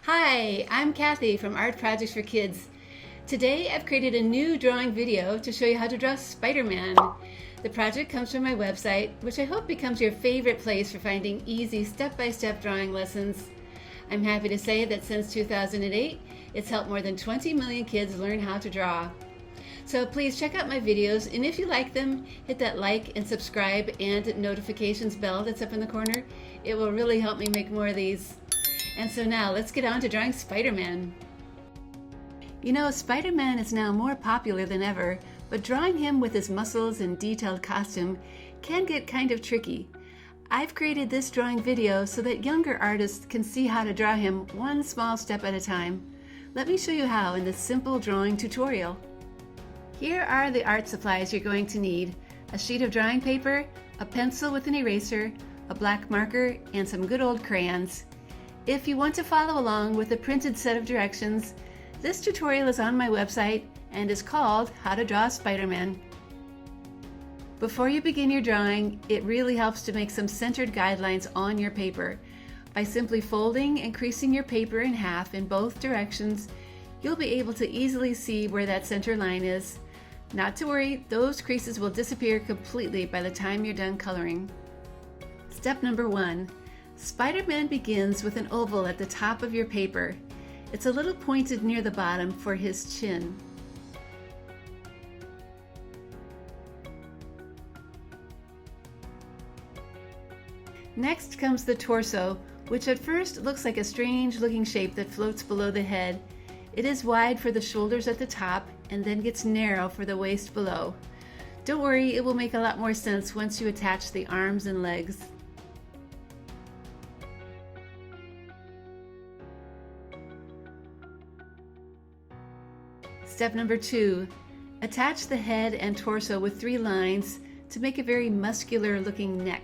Hi, I'm Kathy from Art Projects for Kids. Today I've created a new drawing video to show you how to draw Spider-Man. The project comes from my website, which I hope becomes your favorite place for finding easy step-by-step drawing lessons. I'm happy to say that since 2008, it's helped more than 20 million kids learn how to draw. So please check out my videos, and if you like them, hit that like and subscribe and notifications bell that's up in the corner. It will really help me make more of these. And so now let's get on to drawing Spider-Man. You know, Spider-Man is now more popular than ever, but drawing him with his muscles and detailed costume can get kind of tricky. I've created this drawing video so that younger artists can see how to draw him one small step at a time. Let me show you how in this simple drawing tutorial. Here are the art supplies you're going to need: a sheet of drawing paper, a pencil with an eraser, a black marker, and some good old crayons. If you want to follow along with a printed set of directions, this tutorial is on my website and is called How to Draw Spider-Man. Before you begin your drawing, it really helps to make some centered guidelines on your paper. By simply folding and creasing your paper in half in both directions, you'll be able to easily see where that center line is. Not to worry, those creases will disappear completely by the time you're done coloring. Step number 1. Spider-Man begins with an oval at the top of your paper. It's a little pointed near the bottom for his chin. Next comes the torso, which at first looks like a strange looking shape that floats below the head. It is wide for the shoulders at the top and then gets narrow for the waist below. Don't worry, it will make a lot more sense once you attach the arms and legs. Step number 2. Attach the head and torso with 3 lines to make a very muscular looking neck.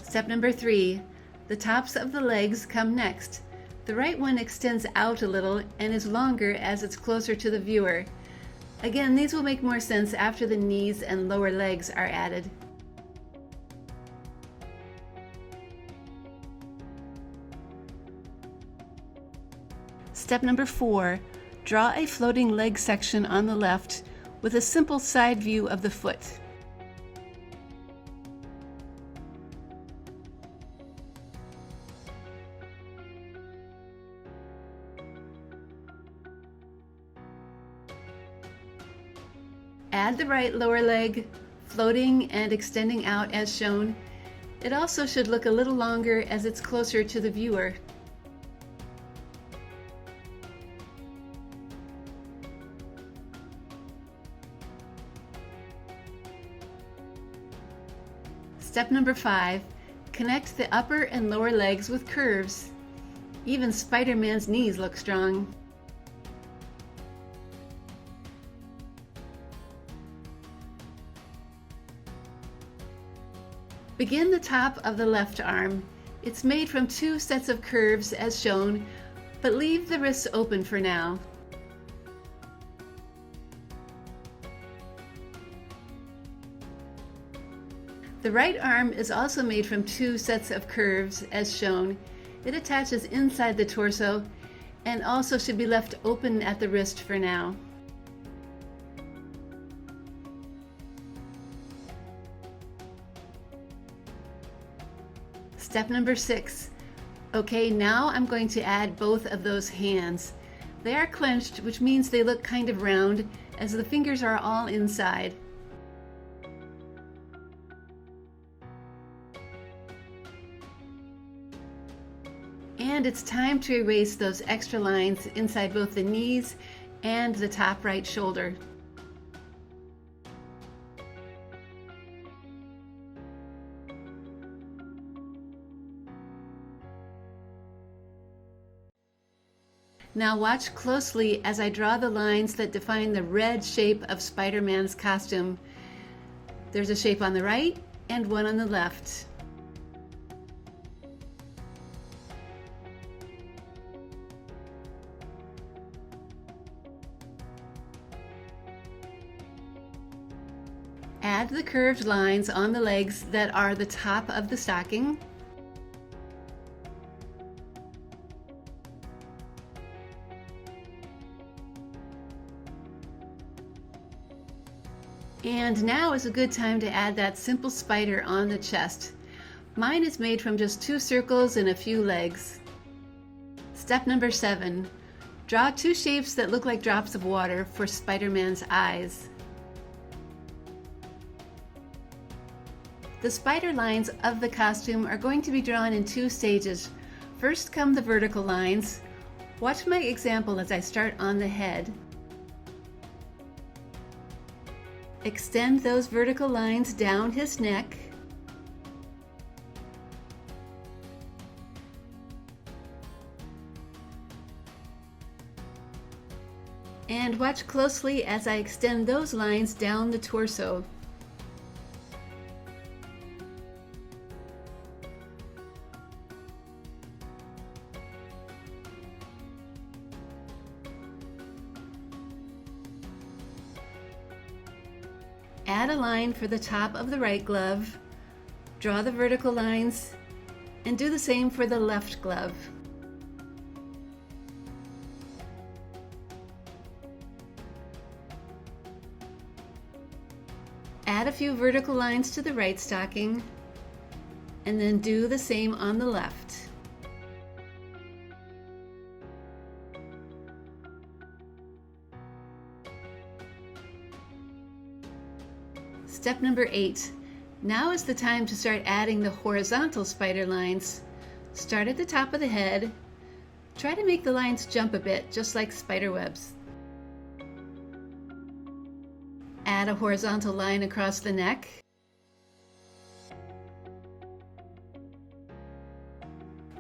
Step number 3. The tops of the legs come next. The right one extends out a little and is longer as it's closer to the viewer. Again, these will make more sense after the knees and lower legs are added. Step number 4. Draw a floating leg section on the left with a simple side view of the foot. Add the right lower leg, floating and extending out as shown. It also should look a little longer as it's closer to the viewer. Step number 5. Connect the upper and lower legs with curves. Even Spider-Man's knees look strong. Begin the top of the left arm. It's made from 2 sets of curves as shown, but leave the wrists open for now. The right arm is also made from 2 sets of curves as shown. It attaches inside the torso and also should be left open at the wrist for now. Step number 6. Okay, now I'm going to add both of those hands. They are clenched, which means they look kind of round as the fingers are all inside. And it's time to erase those extra lines inside both the knees and the top right shoulder. Now watch closely as I draw the lines that define the red shape of Spider-Man's costume. There's a shape on the right and one on the left. Add the curved lines on the legs that are the top of the stocking. And now is a good time to add that simple spider on the chest. Mine is made from just 2 circles and a few legs. Step number 7. Draw 2 shapes that look like drops of water for Spider-Man's eyes. The spider lines of the costume are going to be drawn in 2 stages. First come the vertical lines. Watch my example as I start on the head. Extend those vertical lines down his neck. And watch closely as I extend those lines down the torso. Add a line for the top of the right glove, draw the vertical lines, and do the same for the left glove. Add a few vertical lines to the right stocking, and then do the same on the left. Step number 8. Now is the time to start adding the horizontal spider lines. Start at the top of the head. Try to make the lines jump a bit, just like spider webs. Add a horizontal line across the neck.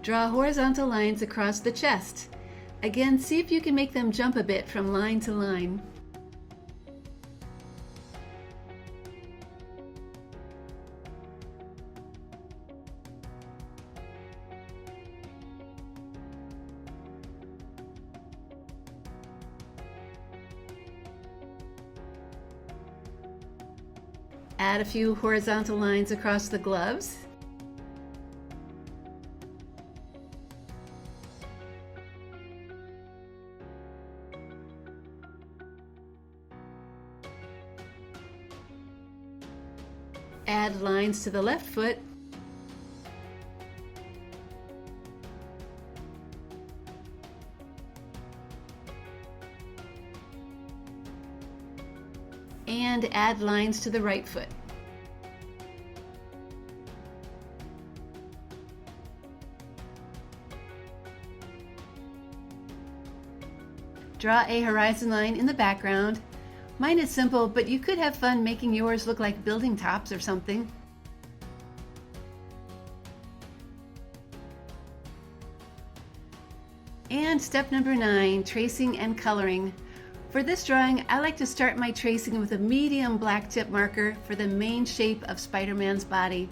Draw horizontal lines across the chest. Again, see if you can make them jump a bit from line to line. Add a few horizontal lines across the gloves. Add lines to the left foot. And add lines to the right foot. Draw a horizon line in the background. Mine is simple, but you could have fun making yours look like building tops or something. And step number 9, tracing and coloring. For this drawing, I like to start my tracing with a medium black tip marker for the main shape of Spider-Man's body.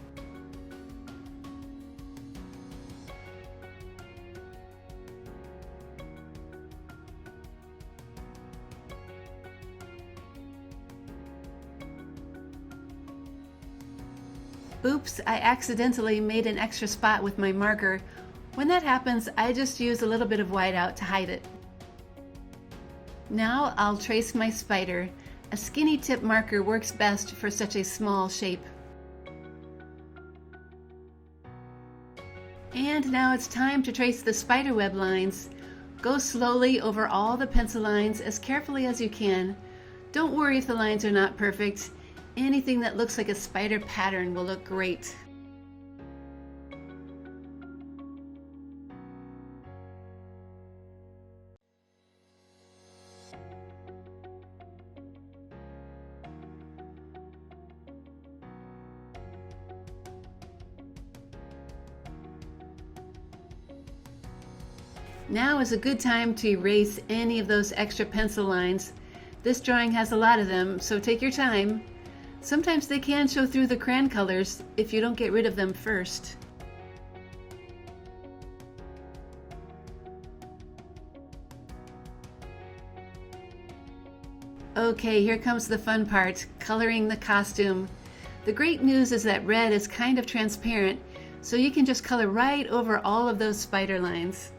Oops, I accidentally made an extra spot with my marker. When that happens, I just use a little bit of whiteout to hide it. Now I'll trace my spider. A skinny tip marker works best for such a small shape. And now it's time to trace the spider web lines. Go slowly over all the pencil lines as carefully as you can. Don't worry if the lines are not perfect. Anything that looks like a spider pattern will look great. Now is a good time to erase any of those extra pencil lines. This drawing has a lot of them, so take your time. Sometimes they can show through the crayon colors if you don't get rid of them first. Okay, here comes the fun part, coloring the costume. The great news is that red is kind of transparent, so you can just color right over all of those spider lines.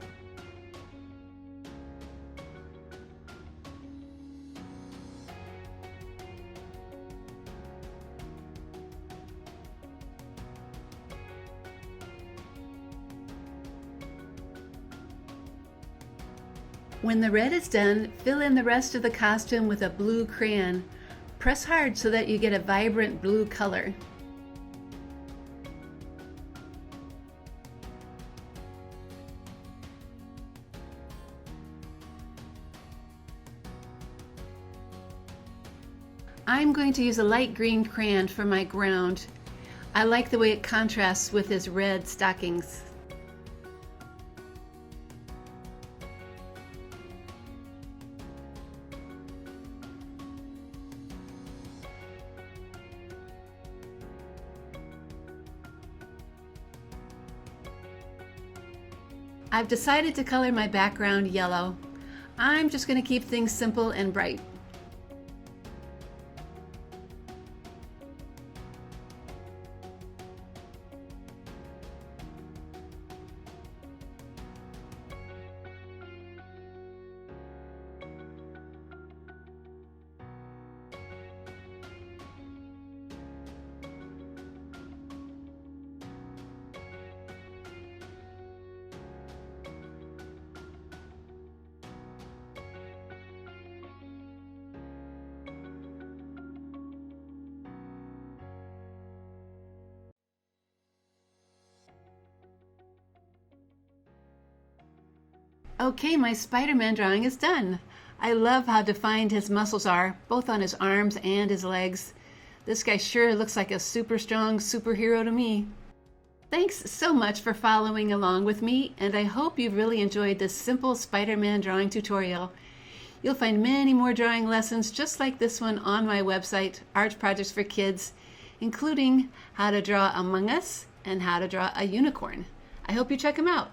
When the red is done, fill in the rest of the costume with a blue crayon. Press hard so that you get a vibrant blue color. I'm going to use a light green crayon for my ground. I like the way it contrasts with his red stockings. I've decided to color my background yellow. I'm just going to keep things simple and bright. Okay, my Spider-Man drawing is done. I love how defined his muscles are, both on his arms and his legs. This guy sure looks like a super strong superhero to me. Thanks so much for following along with me, and I hope you've really enjoyed this simple Spider-Man drawing tutorial. You'll find many more drawing lessons just like this one on my website, Art Projects for Kids, including how to draw Among Us and how to draw a unicorn. I hope you check them out.